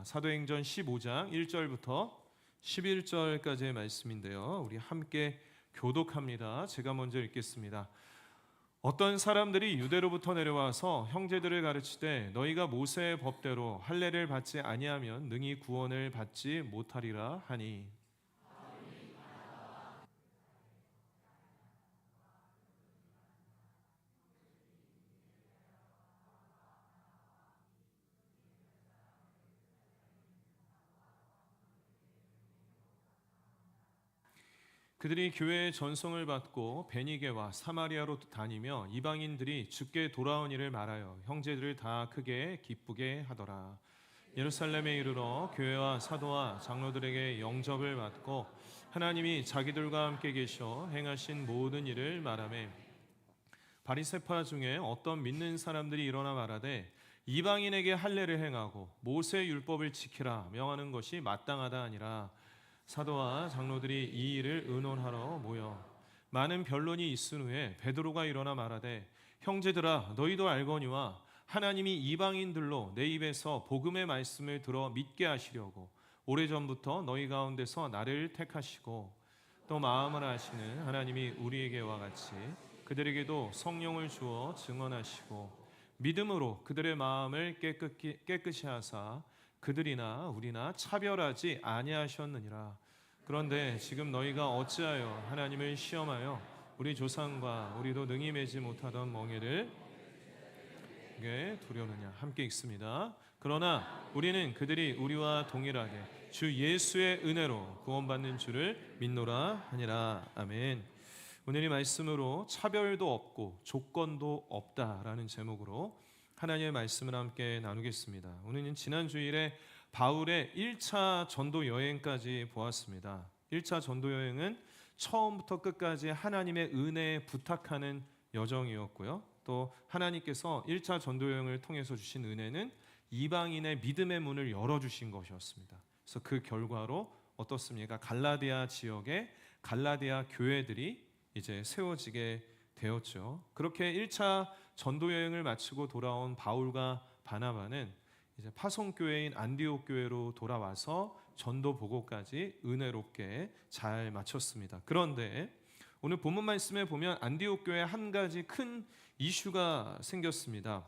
사도행전 15장 1절부터 11절까지의 말씀인데요. 우리 함께 교독합니다. 제가 먼저 읽겠습니다. 어떤 사람들이 유대로부터 내려와서 형제들을 가르치되 너희가 모세의 법대로 할례를 받지 아니하면 능히 구원을 받지 못하리라 하니, 그들이 교회의 전송을 받고 베니게와 사마리아로 다니며 이방인들이 주께 돌아온 일을 말하여 형제들을 다 크게 기쁘게 하더라. 예루살렘에 이르러 교회와 사도와 장로들에게 영접을 받고 하나님이 자기들과 함께 계셔 행하신 모든 일을 말하매, 바리새파 중에 어떤 믿는 사람들이 일어나 말하되 이방인에게 할례를 행하고 모세 율법을 지키라 명하는 것이 마땅하다 하니라. 사도와 장로들이 이 일을 의논하러 모여 많은 변론이 있은 후에 베드로가 일어나 말하되, 형제들아 너희도 알거니와 하나님이 이방인들로 내 입에서 복음의 말씀을 들어 믿게 하시려고 오래전부터 너희 가운데서 나를 택하시고 또 마음을 아시는 하나님이 우리에게와 같이 그들에게도 성령을 주어 증언하시고 믿음으로 그들의 마음을 깨끗이 하사 그들이나 우리나 차별하지 아니하셨느니라. 그런데 지금 너희가 어찌하여 하나님을 시험하여 우리 조상과 우리도 능히 매지 못하던 멍에를 두려느냐. 함께 읽습니다. 그러나 우리는 그들이 우리와 동일하게 주 예수의 은혜로 구원받는 줄을 믿노라 하니라. 아멘. 오늘 이 말씀으로 차별도 없고 조건도 없다라는 제목으로 하나님의 말씀을 함께 나누겠습니다. 오늘은 지난 주일에 바울의 1차 전도 여행까지 보았습니다. 1차 전도 여행은 처음부터 끝까지 하나님의 은혜에 부탁하는 여정이었고요. 또 하나님께서 1차 전도 여행을 통해서 주신 은혜는 이방인의 믿음의 문을 열어주신 것이었습니다. 그래서 그 결과로 어떻습니까? 갈라디아 지역에 갈라디아 교회들이 이제 세워지게 되었죠. 그렇게 1차 전도 여행을 마치고 돌아온 바울과 바나바는 이제 파송교회인 안디옥 교회로 돌아와서 전도 보고까지 은혜롭게 잘 마쳤습니다. 그런데 오늘 본문 말씀에 보면 안디옥 교회에 한 가지 큰 이슈가 생겼습니다.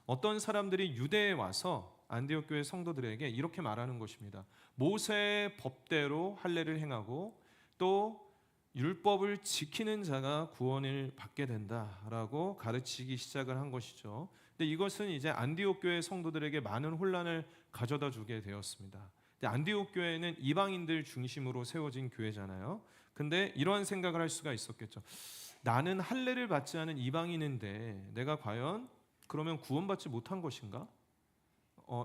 어떤 사람들이 유대에 와서 안디옥 교회 성도들에게 이렇게 말하는 것입니다. 모세의 법대로 할례를 행하고 또 율법을 지키는 자가 구원을 받게 된다라고 가르치기 시작을 한 것이죠. 근데 이것은 이제 안디옥 교회 성도들에게 많은 혼란을 가져다 주게 되었습니다. 근데 안디옥 교회는 이방인들 중심으로 세워진 교회잖아요. 근데 이런 생각을 할 수가 있었겠죠. 나는 할례를 받지 않은 이방인인데 내가 과연 그러면 구원받지 못한 것인가?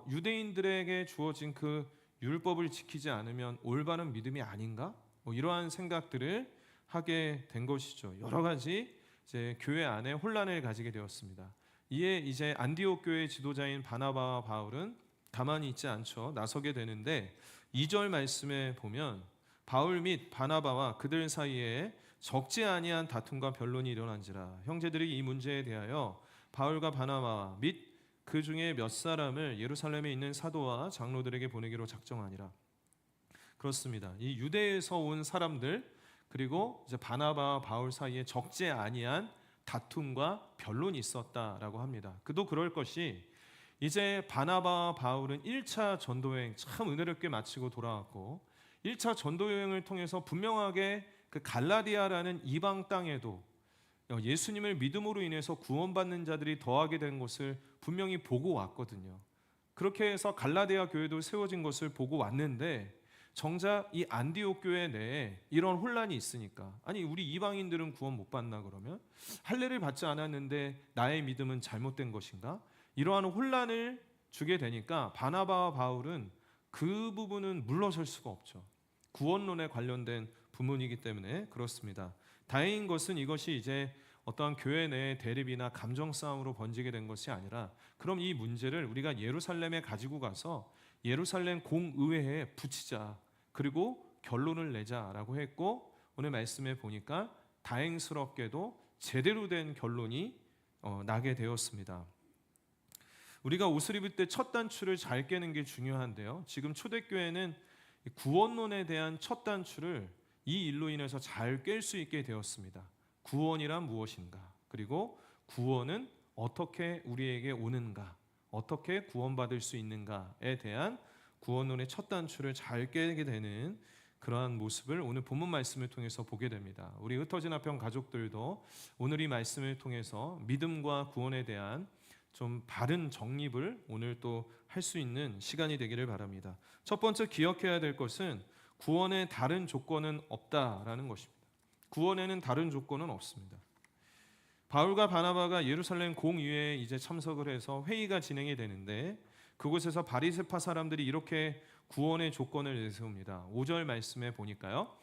유대인들에게 주어진 그 율법을 지키지 않으면 올바른 믿음이 아닌가? 이러한 생각들을 하게 된 것이죠. 여러 가지 이제 교회 안에 혼란을 가지게 되었습니다. 이에 이제 안디옥 교회 지도자인 바나바와 바울은 가만히 있지 않죠. 나서게 되는데 2절 말씀에 보면 바울 및 바나바와 그들 사이에 적지 아니한 다툼과 변론이 일어난지라. 형제들이 이 문제에 대하여 바울과 바나바 및 그 중에 몇 사람을 예루살렘에 있는 사도와 장로들에게 보내기로 작정하니라. 그렇습니다. 이 유대에서 온 사람들 그리고 이제 바나바와 바울 사이에 적지 아니한 다툼과 변론이 있었다라고 합니다. 그도 그럴 것이 이제 바나바와 바울은 1차 전도여행 참 은혜롭게 마치고 돌아왔고 1차 전도여행을 통해서 분명하게 그 갈라디아라는 이방 땅에도 예수님을 믿음으로 인해서 구원받는 자들이 더하게 된 것을 분명히 보고 왔거든요. 그렇게 해서 갈라디아 교회도 세워진 것을 보고 왔는데 정작 이 안디옥 교회 내에 이런 혼란이 있으니까 아니 우리 이방인들은 구원 못 받나 그러면? 할례를 받지 않았는데 나의 믿음은 잘못된 것인가? 이러한 혼란을 주게 되니까 바나바와 바울은 그 부분은 물러설 수가 없죠. 구원론에 관련된 부문이기 때문에 그렇습니다. 다행인 것은 이것이 이제 어떠한 교회 내의 대립이나 감정 싸움으로 번지게 된 것이 아니라 그럼 이 문제를 우리가 예루살렘에 가지고 가서 예루살렘 공의회에 붙이자 그리고 결론을 내자라고 했고 오늘 말씀에 보니까 다행스럽게도 제대로 된 결론이 나게 되었습니다. 우리가 옷을 입을 때 첫 단추를 잘 깨는 게 중요한데요. 지금 초대교회는 구원론에 대한 첫 단추를 이 일로 인해서 잘 깰 수 있게 되었습니다. 구원이란 무엇인가? 그리고 구원은 어떻게 우리에게 오는가? 어떻게 구원받을 수 있는가에 대한 구원론의 첫 단추를 잘 깨게 되는 그러한 모습을 오늘 본문 말씀을 통해서 보게 됩니다. 우리 흩어진 화평 가족들도 오늘 이 말씀을 통해서 믿음과 구원에 대한 좀 바른 정립을 오늘 또 할 수 있는 시간이 되기를 바랍니다. 첫 번째 기억해야 될 것은 구원에 다른 조건은 없다라는 것입니다. 구원에는 다른 조건은 없습니다. 바울과 바나바가 예루살렘 공의회에 이제 참석을 해서 회의가 진행이 되는데 그곳에서 바리새파 사람들이 이렇게 구원의 조건을 내세웁니다. 5절 말씀에 보니까요.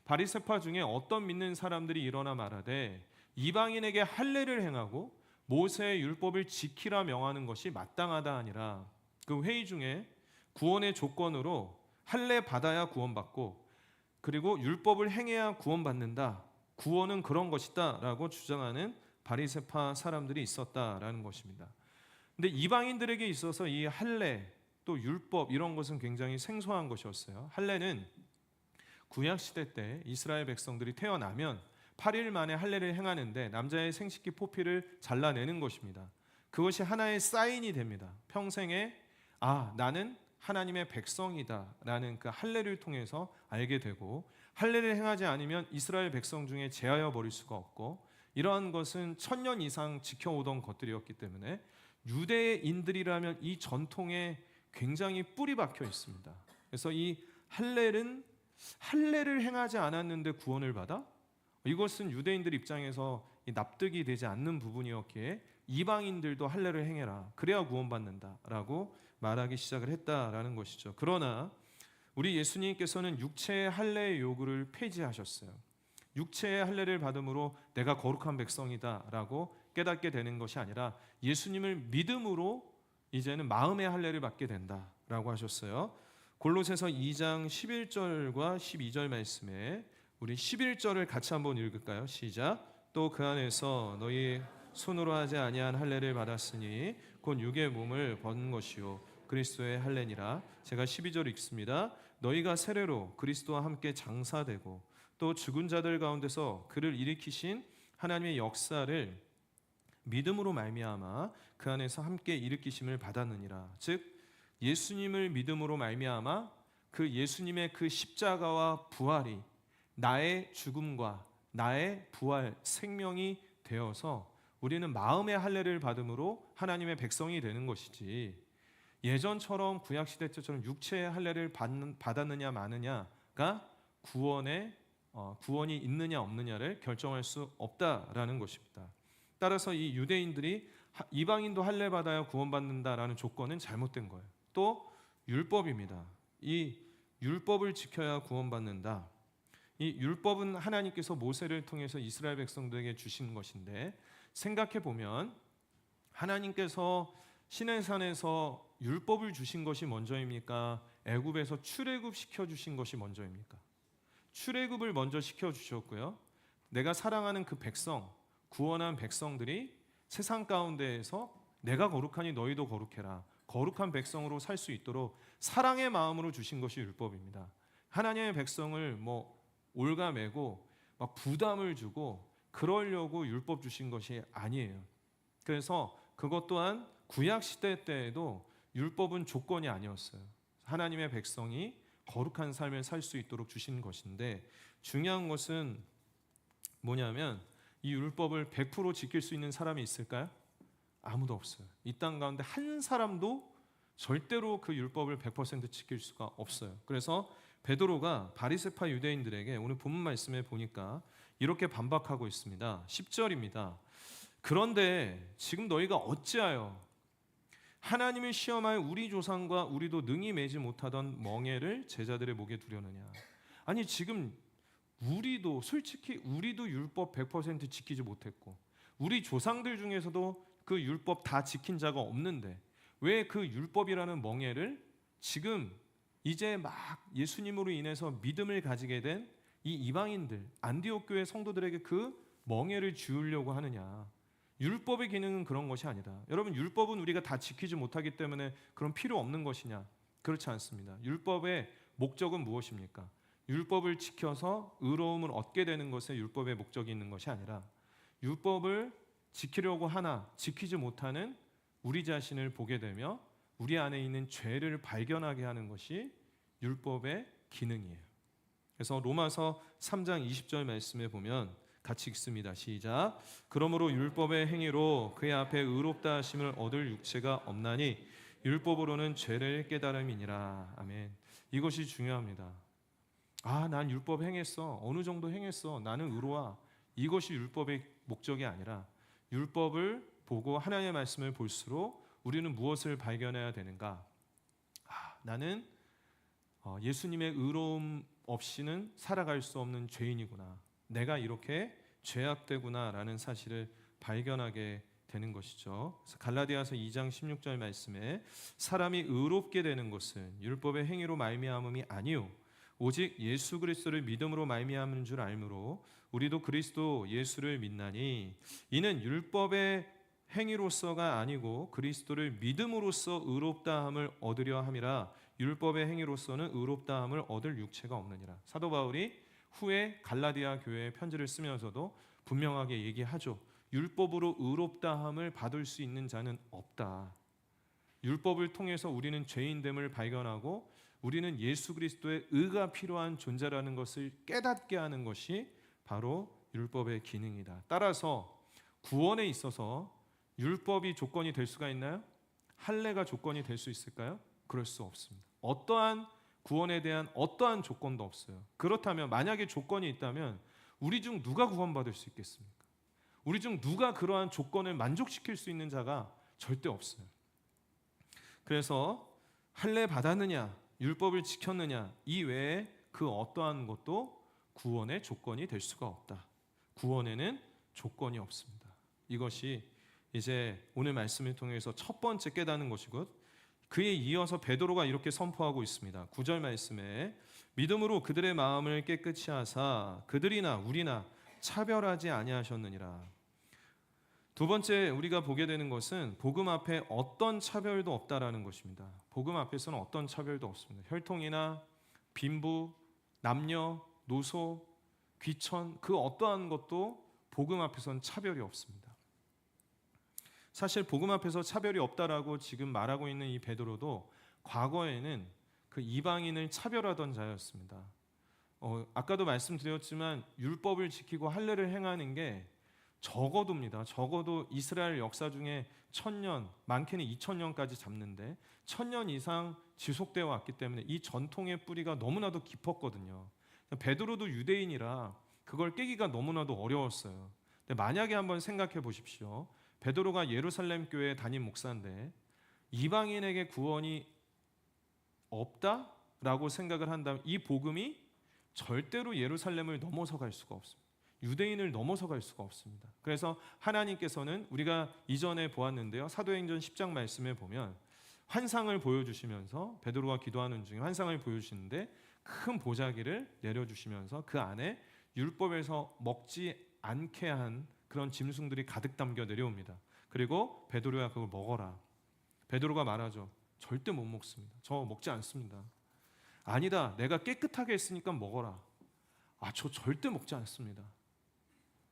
바리새파 중에 어떤 믿는 사람들이 일어나 말하되 이방인에게 할례를 행하고 모세의 율법을 지키라 명하는 것이 마땅하다 하니라. 그 회의 중에 구원의 조건으로 할례 받아야 구원받고 그리고 율법을 행해야 구원받는다. 구원은 그런 것이다라고 주장하는 바리새파 사람들이 있었다라는 것입니다. 근데 이방인들에게 있어서 이 할례 또 율법 이런 것은 굉장히 생소한 것이었어요. 할례는 구약 시대 때 이스라엘 백성들이 태어나면 8일 만에 할례를 행하는데 남자의 생식기 포피를 잘라내는 것입니다. 그것이 하나의 사인이 됩니다. 평생에 나는 하나님의 백성이다라는 그 할례를 통해서 알게 되고 할례를 행하지 않으면 이스라엘 백성 중에 제하여 버릴 수가 없고 이러한 것은 1000년 이상 지켜오던 것들이었기 때문에 유대인들이라면 이 전통에 굉장히 뿌리 박혀 있습니다. 그래서 이 할례를 행하지 않았는데 구원을 받아? 이것은 유대인들 입장에서 납득이 되지 않는 부분이었기에 이방인들도 할례를 행해라. 그래야 구원받는다라고 말하기 시작을 했다라는 것이죠. 그러나 우리 예수님께서는 육체의 할례의 요구를 폐지하셨어요. 육체의 할례를 받음으로 내가 거룩한 백성이다라고 깨닫게 되는 것이 아니라 예수님을 믿음으로 이제는 마음의 할례를 받게 된다라고 하셨어요. 골로새서 2장 11절과 12절 말씀에 우리 11절을 같이 한번 읽을까요? 시작. 또 그 안에서 너희 손으로 하지 아니한 할례를 받았으니 곧 육의 몸을 벗은 것이요 그리스도의 할례니라. 제가 12절 읽습니다. 너희가 세례로 그리스도와 함께 장사되고 또 죽은 자들 가운데서 그를 일으키신 하나님의 역사를 믿음으로 말미암아 그 안에서 함께 일으키심을 받았느니라. 즉 예수님을 믿음으로 말미암아 그 예수님의 그 십자가와 부활이 나의 죽음과 나의 부활 생명이 되어서 우리는 마음의 할례를 받음으로 하나님의 백성이 되는 것이지 예전처럼 구약시대 때처럼 육체의 할례를 받았느냐 마느냐가 구원이 있느냐 없느냐를 결정할 수 없다라는 것입니다. 따라서 이 유대인들이 이방인도 할례 받아야 구원받는다라는 조건은 잘못된 거예요. 또 율법입니다. 이 율법을 지켜야 구원받는다. 이 율법은 하나님께서 모세를 통해서 이스라엘 백성들에게 주신 것인데 생각해 보면 하나님께서 시내산에서 율법을 주신 것이 먼저입니까? 애굽에서 출애굽 시켜 주신 것이 먼저입니까? 출애굽을 먼저 시켜 주셨고요. 내가 사랑하는 그 백성, 구원한 백성들이 세상 가운데에서 내가 거룩하니 너희도 거룩해라. 거룩한 백성으로 살 수 있도록 사랑의 마음으로 주신 것이 율법입니다. 하나님의 백성을 올가매고 막 부담을 주고 그러려고 율법 주신 것이 아니에요. 그래서 그것 또한 구약 시대 때에도 율법은 조건이 아니었어요. 하나님의 백성이 거룩한 삶을 살 수 있도록 주신 것인데 중요한 것은 뭐냐면 이 율법을 100% 지킬 수 있는 사람이 있을까요? 아무도 없어요. 이 땅 가운데 한 사람도 절대로 그 율법을 100% 지킬 수가 없어요. 그래서 베드로가 바리새파 유대인들에게 오늘 본문 말씀에 보니까 이렇게 반박하고 있습니다. 10절입니다. 그런데 지금 너희가 어찌하여 하나님을 시험하여 우리 조상과 우리도 능히 매지 못하던 멍에를 제자들의 목에 두려느냐. 아니 지금 솔직히 우리도 율법 100% 지키지 못했고 우리 조상들 중에서도 그 율법 다 지킨 자가 없는데 왜 그 율법이라는 멍에를 지금 이제 막 예수님으로 인해서 믿음을 가지게 된 이 이방인들 안디옥 교회 성도들에게 그 멍에를 주우려고 하느냐. 율법의 기능은 그런 것이 아니다. 여러분, 율법은 우리가 다 지키지 못하기 때문에 그런 필요 없는 것이냐? 그렇지 않습니다. 율법의 목적은 무엇입니까? 율법을 지켜서 의로움을 얻게 되는 것에 율법의 목적이 있는 것이 아니라, 율법을 지키려고 하나 지키지 못하는 우리 자신을 보게 되며 우리 안에 있는 죄를 발견하게 하는 것이 율법의 기능이에요. 그래서 로마서 3장 20절 말씀에 보면 같이 읽습니다. 시작. 그러므로 율법의 행위로 그의 앞에 의롭다 하심을 얻을 육체가 없나니 율법으로는 죄를 깨달음이니라. 아멘. 이것이 중요합니다. 난 율법 행했어. 어느 정도 행했어. 나는 의로워. 이것이 율법의 목적이 아니라, 율법을 보고 하나님의 말씀을 볼수록 우리는 무엇을 발견해야 되는가? 나는 예수님의 의로움 없이는 살아갈 수 없는 죄인이구나. 내가 이렇게 죄악되구나라는 사실을 발견하게 되는 것이죠. 그래서 갈라디아서 2장 16절 말씀에 사람이 의롭게 되는 것은 율법의 행위로 말미암음이 아니요 오직 예수 그리스도를 믿음으로 말미암은 줄 알므로 우리도 그리스도 예수를 믿나니 이는 율법의 행위로서가 아니고 그리스도를 믿음으로써 의롭다함을 얻으려 함이라. 율법의 행위로서는 의롭다함을 얻을 육체가 없느니라. 사도 바울이 후에 갈라디아 교회에 편지를 쓰면서도 분명하게 얘기하죠. 율법으로 의롭다함을 받을 수 있는 자는 없다. 율법을 통해서 우리는 죄인됨을 발견하고 우리는 예수 그리스도의 의가 필요한 존재라는 것을 깨닫게 하는 것이 바로 율법의 기능이다. 따라서 구원에 있어서 율법이 조건이 될 수가 있나요? 할례가 조건이 될 수 있을까요? 그럴 수 없습니다. 어떠한 구원에 대한 어떠한 조건도 없어요. 그렇다면 만약에 조건이 있다면 우리 중 누가 구원받을 수 있겠습니까? 우리 중 누가 그러한 조건을 만족시킬 수 있는 자가 절대 없어요. 그래서 할례 받았느냐, 율법을 지켰느냐 이외에 그 어떠한 것도 구원의 조건이 될 수가 없다. 구원에는 조건이 없습니다. 이것이 이제 오늘 말씀을 통해서 첫 번째 깨닫는 것이고, 그에 이어서 베드로가 이렇게 선포하고 있습니다. 9절 말씀에 믿음으로 그들의 마음을 깨끗이 하사 그들이나 우리나 차별하지 아니하셨느니라. 두 번째 우리가 보게 되는 것은 복음 앞에 어떤 차별도 없다라는 것입니다. 복음 앞에서는 어떤 차별도 없습니다. 혈통이나 빈부, 남녀, 노소, 귀천 그 어떠한 것도 복음 앞에서는 차별이 없습니다. 사실 복음 앞에서 차별이 없다라고 지금 말하고 있는 이 베드로도 과거에는 그 이방인을 차별하던 자였습니다. 아까도 말씀드렸지만 율법을 지키고 할례를 행하는 게 적어도입니다. 적어도 이스라엘 역사 중에 1000년, 많게는 2000년까지 잡는데 1000년 이상 지속되어 왔기 때문에 이 전통의 뿌리가 너무나도 깊었거든요. 베드로도 유대인이라 그걸 깨기가 너무나도 어려웠어요. 근데 만약에 한번 생각해 보십시오. 베드로가 예루살렘 교회에 담임 목사인데 이방인에게 구원이 없다라고 생각을 한다면 이 복음이 절대로 예루살렘을 넘어서 갈 수가 없습니다. 유대인을 넘어서 갈 수가 없습니다. 그래서 하나님께서는 우리가 이전에 보았는데요. 사도행전 10장 말씀에 보면 환상을 보여주시면서 베드로가 기도하는 중에 환상을 보여주시는데 큰 보자기를 내려주시면서 그 안에 율법에서 먹지 않게 한 그런 짐승들이 가득 담겨 내려옵니다. 그리고 베드로야 그걸 먹어라. 베드로가 말하죠. 절대 못 먹습니다. 저 먹지 않습니다. 아니다. 내가 깨끗하게 했으니까 먹어라. 저 절대 먹지 않습니다.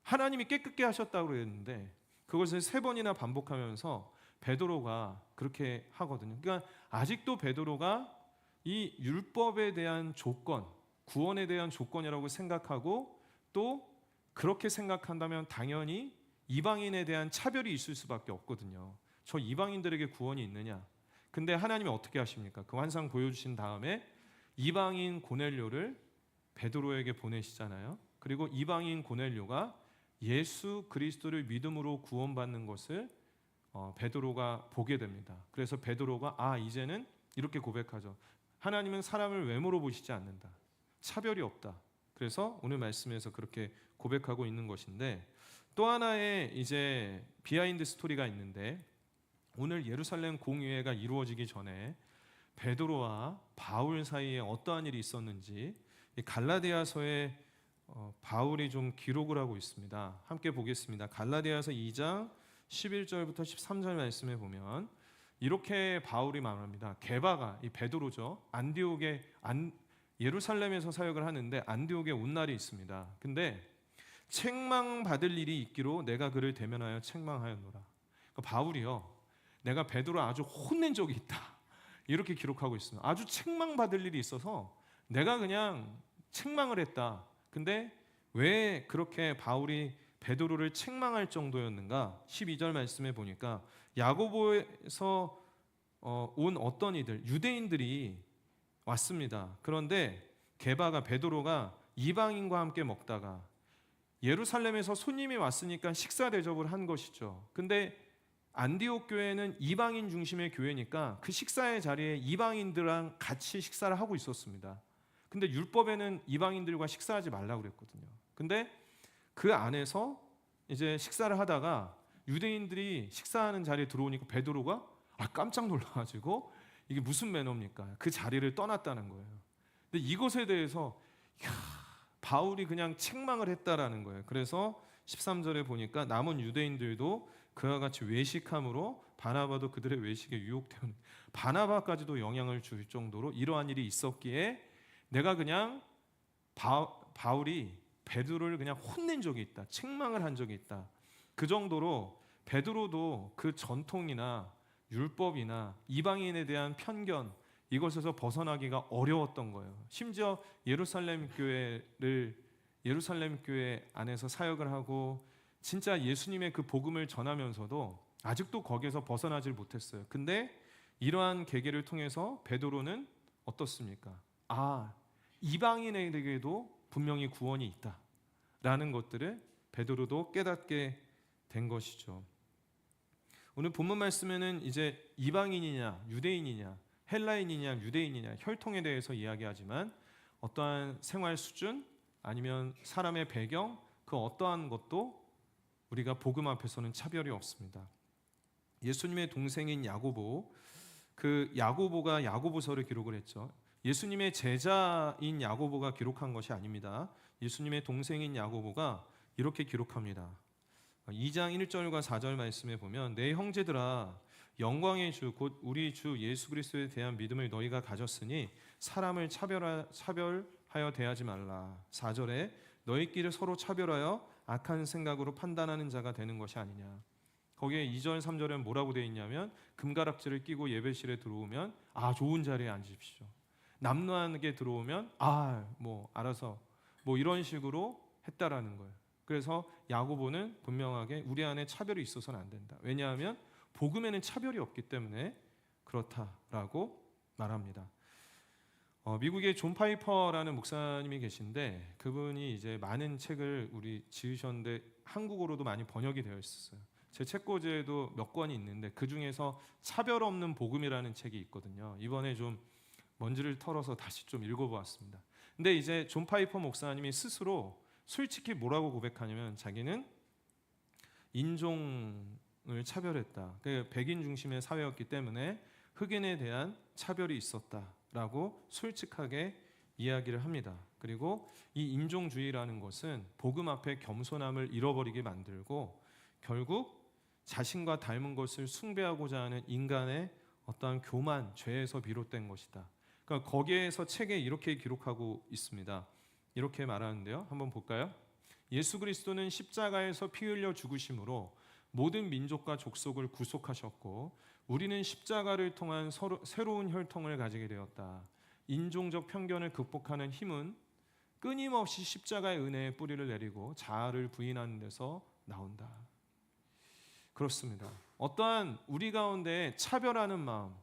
하나님이 깨끗게 하셨다고 그랬는데 그것을 3번이나 반복하면서 베드로가 그렇게 하거든요. 그러니까 아직도 베드로가 이 율법에 대한 조건, 구원에 대한 조건이라고 생각하고 또 그렇게 생각한다면 당연히 이방인에 대한 차별이 있을 수밖에 없거든요. 저 이방인들에게 구원이 있느냐? 근데 하나님이 어떻게 하십니까? 그 환상 보여주신 다음에 이방인 고넬료를 베드로에게 보내시잖아요. 그리고 이방인 고넬료가 예수 그리스도를 믿음으로 구원받는 것을 베드로가 보게 됩니다. 그래서 베드로가 이제는 이렇게 고백하죠. 하나님은 사람을 외모로 보시지 않는다. 차별이 없다. 그래서 오늘 말씀에서 그렇게 고백하고 있는 것인데, 또 하나의 이제 비하인드 스토리가 있는데, 오늘 예루살렘 공의회가 이루어지기 전에 베드로와 바울 사이에 어떠한 일이 있었는지 갈라디아서에 바울이 좀 기록을 하고 있습니다. 함께 보겠습니다. 갈라디아서 2장 11절부터 13절 말씀에 보면 이렇게 바울이 말합니다. 게바가 이 베드로죠. 예루살렘에서 사역을 하는데 안디옥에 온 날이 있습니다. 근데 책망받을 일이 있기로 내가 그를 대면하여 책망하였노라. 그러니까 바울이요, 내가 베드로 아주 혼낸 적이 있다, 이렇게 기록하고 있습니다. 아주 책망받을 일이 있어서 내가 그냥 책망을 했다. 근데 왜 그렇게 바울이 베드로를 책망할 정도였는가? 12절 말씀에 보니까 야고보에서 온 어떤 이들, 유대인들이 왔습니다. 그런데 게바가, 베드로가 이방인과 함께 먹다가 예루살렘에서 손님이 왔으니까 식사 대접을 한 것이죠. 근데 안디옥 교회는 이방인 중심의 교회니까 그 식사의 자리에 이방인들랑 같이 식사를 하고 있었습니다. 근데 율법에는 이방인들과 식사하지 말라고 그랬거든요. 근데 그 안에서 이제 식사를 하다가 유대인들이 식사하는 자리에 들어오니까 베드로가 깜짝 놀라가지고 이게 무슨 매너입니까? 그 자리를 떠났다는 거예요. 근데 이것에 대해서 바울이 그냥 책망을 했다라는 거예요. 그래서 13절에 보니까 남은 유대인들도 그와 같이 외식함으로 바나바도 그들의 외식에 유혹되는, 바나바까지도 영향을 줄 정도로 이러한 일이 있었기에 내가 그냥 바울이 베드로를 그냥 혼낸 적이 있다, 책망을 한 적이 있다. 그 정도로 베드로도 그 전통이나 율법이나 이방인에 대한 편견, 이것에서 벗어나기가 어려웠던 거예요. 심지어 예루살렘 교회 안에서 사역을 하고 진짜 예수님의 그 복음을 전하면서도 아직도 거기에서 벗어나질 못했어요. 근데 이러한 계기를 통해서 베드로는 어떻습니까? 이방인에게도 분명히 구원이 있다라는 것들을 베드로도 깨닫게 된 것이죠. 오늘 본문 말씀에는 이제 이방인이냐 유대인이냐, 헬라인이냐 유대인이냐, 혈통에 대해서 이야기하지만 어떠한 생활 수준 아니면 사람의 배경, 그 어떠한 것도 우리가 복음 앞에서는 차별이 없습니다. 예수님의 동생인 야고보, 그 야고보가 야고보서를 기록을 했죠. 예수님의 제자인 야고보가 기록한 것이 아닙니다. 예수님의 동생인 야고보가 이렇게 기록합니다. 2장 1절과 4절 말씀에 보면 내 형제들아, 영광의 주 곧 우리 주 예수 그리스도에 대한 믿음을 너희가 가졌으니 사람을 차별하여 대하지 말라. 4절에 너희끼리 서로 차별하여 악한 생각으로 판단하는 자가 되는 것이 아니냐. 거기에 2절 3절에 뭐라고 되어 있냐면 금가락지를 끼고 예배실에 들어오면 좋은 자리에 앉으십시오. 남루하게 들어오면 알아서 이런 식으로 했다라는 거예요. 그래서 야고보는 분명하게 우리 안에 차별이 있어서는 안 된다. 왜냐하면 복음에는 차별이 없기 때문에 그렇다라고 말합니다. 미국의 존 파이퍼라는 목사님이 계신데 그분이 이제 많은 책을 우리 지으셨는데 한국어로도 많이 번역이 되어 있었어요. 제 책꽂이에도 몇 권이 있는데 그 중에서 차별 없는 복음이라는 책이 있거든요. 이번에 좀 먼지를 털어서 다시 좀 읽어보았습니다. 근데 이제 존 파이퍼 목사님이 스스로 솔직히 뭐라고 고백하냐면 자기는 인종을 차별했다. 백인 중심의 사회였기 때문에 흑인에 대한 차별이 있었다라고 솔직하게 이야기를 합니다. 그리고 이 인종주의라는 것은 복음 앞에 겸손함을 잃어버리게 만들고 결국 자신과 닮은 것을 숭배하고자 하는 인간의 어떠한 교만, 죄에서 비롯된 것이다. 그러니까 거기에서 책에 이렇게 기록하고 있습니다. 이렇게 말하는데요. 한번 볼까요? 예수 그리스도는 십자가에서 피 흘려 죽으심으로 모든 민족과 족속을 구속하셨고 우리는 십자가를 통한 새로운 혈통을 가지게 되었다. 인종적 편견을 극복하는 힘은 끊임없이 십자가의 은혜의 뿌리를 내리고 자아를 부인하는 데서 나온다. 그렇습니다. 어떠한 우리 가운데 차별하는 마음,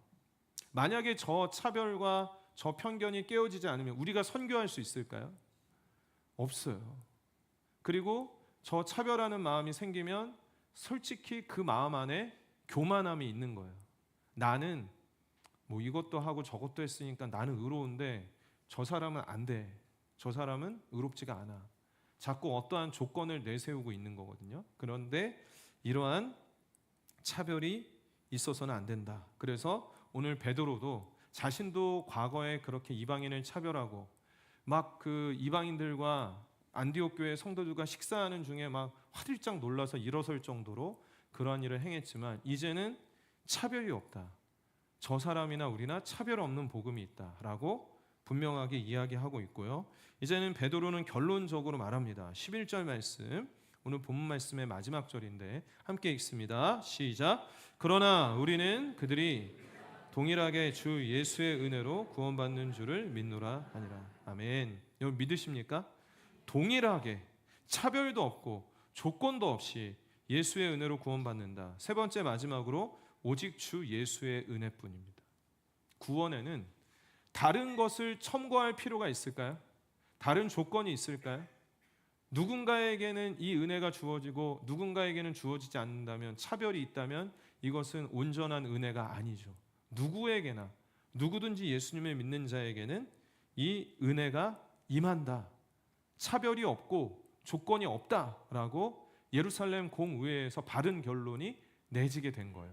만약에 저 차별과 저 편견이 깨어지지 않으면 우리가 선교할 수 있을까요? 없어요. 그리고 저 차별하는 마음이 생기면 솔직히 그 마음 안에 교만함이 있는 거예요. 나는 이것도 하고 저것도 했으니까 나는 의로운데 저 사람은 안 돼. 저 사람은 의롭지가 않아. 자꾸 어떠한 조건을 내세우고 있는 거거든요. 그런데 이러한 차별이 있어서는 안 된다. 그래서 오늘 베드로도 자신도 과거에 그렇게 이방인을 차별하고 막 그 이방인들과 안디옥 교회 성도들과 식사하는 중에 막 화들짝 놀라서 일어설 정도로 그러한 일을 행했지만 이제는 차별이 없다. 저 사람이나 우리나 차별 없는 복음이 있다라고 분명하게 이야기하고 있고요. 이제는 베드로는 결론적으로 말합니다. 11절 말씀, 오늘 본문 말씀의 마지막 절인데 함께 읽습니다. 시작. 그러나 우리는 그들이 동일하게 주 예수의 은혜로 구원받는 줄을 믿노라 하니라. 아멘. 여러분 믿으십니까? 동일하게 차별도 없고 조건도 없이 예수의 은혜로 구원받는다. 세 번째 마지막으로 오직 주 예수의 은혜뿐입니다. 구원에는 다른 것을 첨가할 필요가 있을까요? 다른 조건이 있을까요? 누군가에게는 이 은혜가 주어지고 누군가에게는 주어지지 않는다면, 차별이 있다면 이것은 온전한 은혜가 아니죠. 누구에게나, 누구든지 예수님을 믿는 자에게는 이 은혜가 임한다. 차별이 없고 조건이 없다라고 예루살렘 공의회에서 바른 결론이 내지게 된 거예요.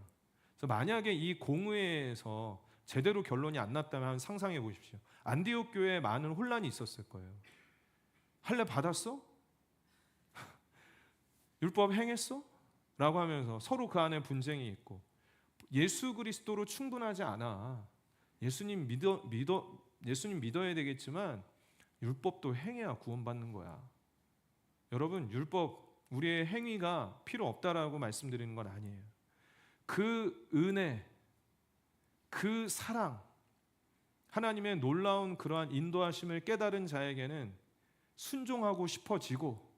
그래서 만약에 이 공의회에서 제대로 결론이 안 났다면 상상해 보십시오. 안디옥 교회에 많은 혼란이 있었을 거예요. 할례 받았어? 율법 행했어? 라고 하면서 서로 그 안에 분쟁이 있고, 예수 그리스도로 충분하지 않아. 예수님 믿어야 되겠지만 율법도 행해야 구원받는 거야. 여러분, 율법, 우리의 행위가 필요 없다라고 말씀드리는 건 아니에요. 그 은혜, 그 사랑, 하나님의 놀라운 그러한 인도하심을 깨달은 자에게는 순종하고 싶어지고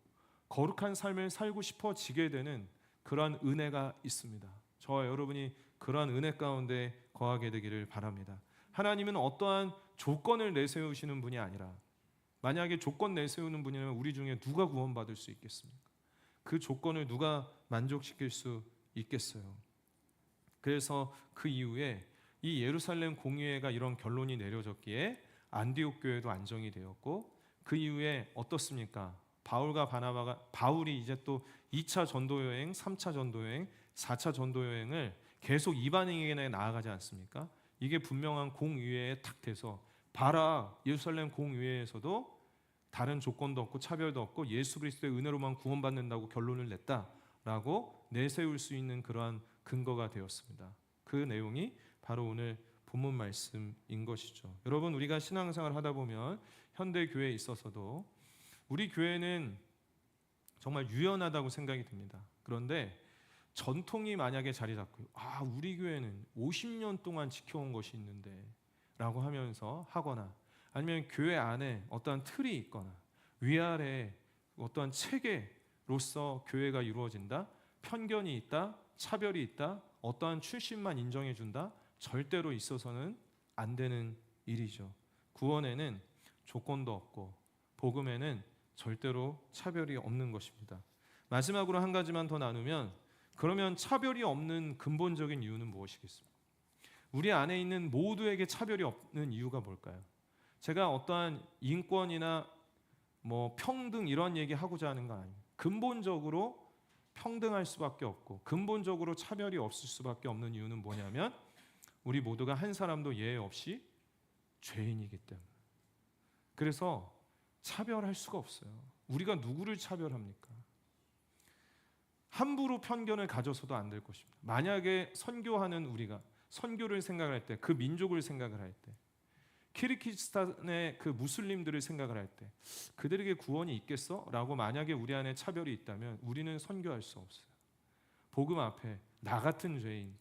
거룩한 삶을 살고 싶어지게 되는 그러한 은혜가 있습니다. 저와 여러분이 그러한 은혜 가운데 거하게 되기를 바랍니다. 하나님은 어떠한 조건을 내세우시는 분이 아니라, 만약에 조건 내세우는 분이라면 우리 중에 누가 구원받을 수 있겠습니까? 그 조건을 누가 만족시킬 수 있겠어요? 그래서 그 이후에 이 예루살렘 공의회가 이런 결론이 내려졌기에 안디옥 교회도 안정이 되었고, 그 이후에 어떻습니까? 바울과 바나바가, 바울이 이제 또 2차 전도 여행, 3차 전도 여행, 4차 전도 여행을 계속 이방인에게 나아가지 않습니까? 이게 분명한 공의회에 탁 돼서, 봐라, 예루살렘 공의회에서도 다른 조건도 없고 차별도 없고 예수 그리스도의 은혜로만 구원받는다고 결론을 냈다라고 내세울 수 있는 그러한 근거가 되었습니다. 그 내용이 바로 오늘 본문 말씀인 것이죠. 여러분, 우리가 신앙생활을 하다 보면 현대 교회에 있어서도 우리 교회는 정말 유연하다고 생각이 듭니다. 그런데 전통이 만약에 자리 잡고, 우리 교회는 50년 동안 지켜온 것이 있는데 라고 하면서 하거나, 아니면 교회 안에 어떠한 틀이 있거나 위아래에 어떠한 체계로서 교회가 이루어진다, 편견이 있다, 차별이 있다, 어떠한 출신만 인정해 준다, 절대로 있어서는 안 되는 일이죠. 구원에는 조건도 없고 복음에는 절대로 차별이 없는 것입니다. 마지막으로 한 가지만 더 나누면, 그러면 차별이 없는 근본적인 이유는 무엇이겠습니까? 우리 안에 있는 모두에게 차별이 없는 이유가 뭘까요? 제가 어떠한 인권이나 평등 이런 얘기 하고자 하는 건 아닙니다. 근본적으로 평등할 수밖에 없고 근본적으로 차별이 없을 수밖에 없는 이유는 뭐냐면, 우리 모두가 한 사람도 예외 없이 죄인이기 때문에. 그래서 차별할 수가 없어요. 우리가 누구를 차별합니까? 함부로 편견을 가져서도 안 될 것입니다. 만약에 선교하는 우리가 선교를 생각할 때, 그 민족을 생각을 할 때, 키르기스탄의 그 무슬림들을 생각을 할 때, 그들에게 구원이 있겠어? 라고 만약에 우리 안에 차별이 있다면 우리는 선교할 수 없어요. 복음 앞에 나 같은 죄인,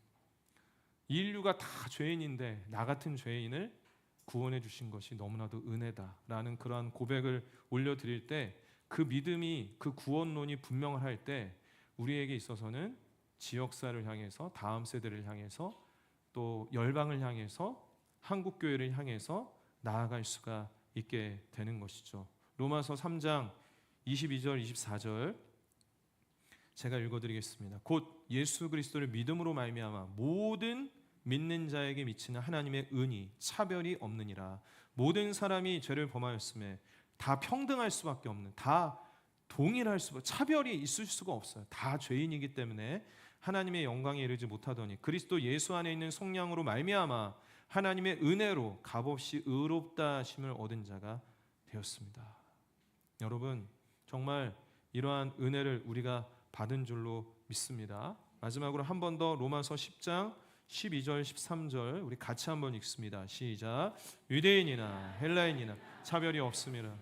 이 인류가 다 죄인인데 나 같은 죄인을 구원해 주신 것이 너무나도 은혜다라는 그러한 고백을 올려드릴 때, 그 믿음이, 그 구원론이 분명할 때 우리에게 있어서는 지역사를 향해서, 다음 세대를 향해서, 또 열방을 향해서, 한국 교회를 향해서 나아갈 수가 있게 되는 것이죠. 로마서 3장 22절 24절 제가 읽어드리겠습니다. 곧 예수 그리스도를 믿음으로 말미암아 모든 믿는 자에게 미치는 하나님의 은이 차별이 없느니라. 모든 사람이 죄를 범하였음에 다 평등할 수밖에 없는, 다 동일할 수밖에, 차별이 있을 수가 없어요. 다 죄인이기 때문에 하나님의 영광에 이르지 못하더니 그리스도 예수 안에 있는 성령으로 말미암아 하나님의 은혜로 값없이 의롭다 하심을 얻은 자가 되었습니다. 여러분, 정말 이러한 은혜를 우리가 받은 줄로 믿습니다. 마지막으로 한 번 더 로마서 10장 12절 13절 우리 같이 한번 읽습니다. 시작. 유대인이나 헬라인이나 차별이 없음이라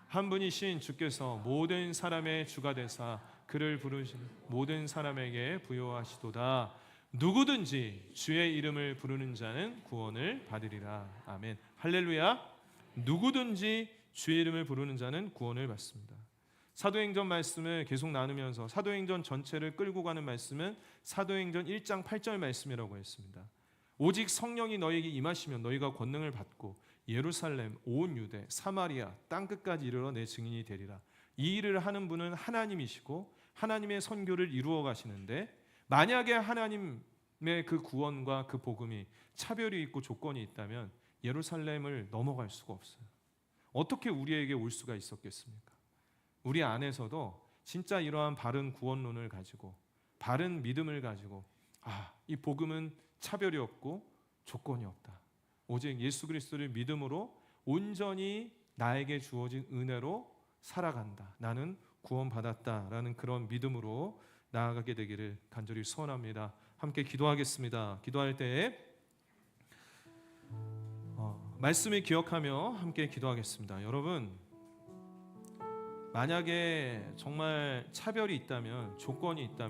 한 분이신 주께서 모든 사람의 주가 되사 그를 부르신 모든 사람에게 부여하시도다. 누구든지 주의 이름을 부르는 자는 구원을 받으리라. 아멘. 할렐루야. 누구든지 주의 이름을 부르는 자는 구원을 받습니다. 사도행전 말씀을 계속 나누면서 사도행전 전체를 끌고 가는 말씀은 사도행전 1장 8절 말씀이라고 했습니다. 오직 성령이 너희에게 임하시면 너희가 권능을 받고 예루살렘, 온 유대, 사마리아, 땅끝까지 이르러 내 증인이 되리라. 이 일을 하는 분은 하나님이시고 하나님의 선교를 이루어 가시는데 만약에 하나님의 그 구원과 그 복음이 차별이 있고 조건이 있다면 예루살렘을 넘어갈 수가 없어요. 어떻게 우리에게 올 수가 있었겠습니까? 우리 안에서도 진짜 이러한 바른 구원론을 가지고 바른 믿음을 가지고 이 복음은 차별이 없고 조건이 없다. 오직 예수 그리스도를 믿음으로 온전히 나에게 주어진 은혜로 살아간다. 나는 구원받았다라는 그런 믿음으로 나아가게 되기를 간절히 소원합니다. 함께 기도하겠습니다. 기도할 때에 말씀을 기억하며 함께 기도하겠습니다. 여러분, 만약에 정말 차별이 있다면, 조건이 있다면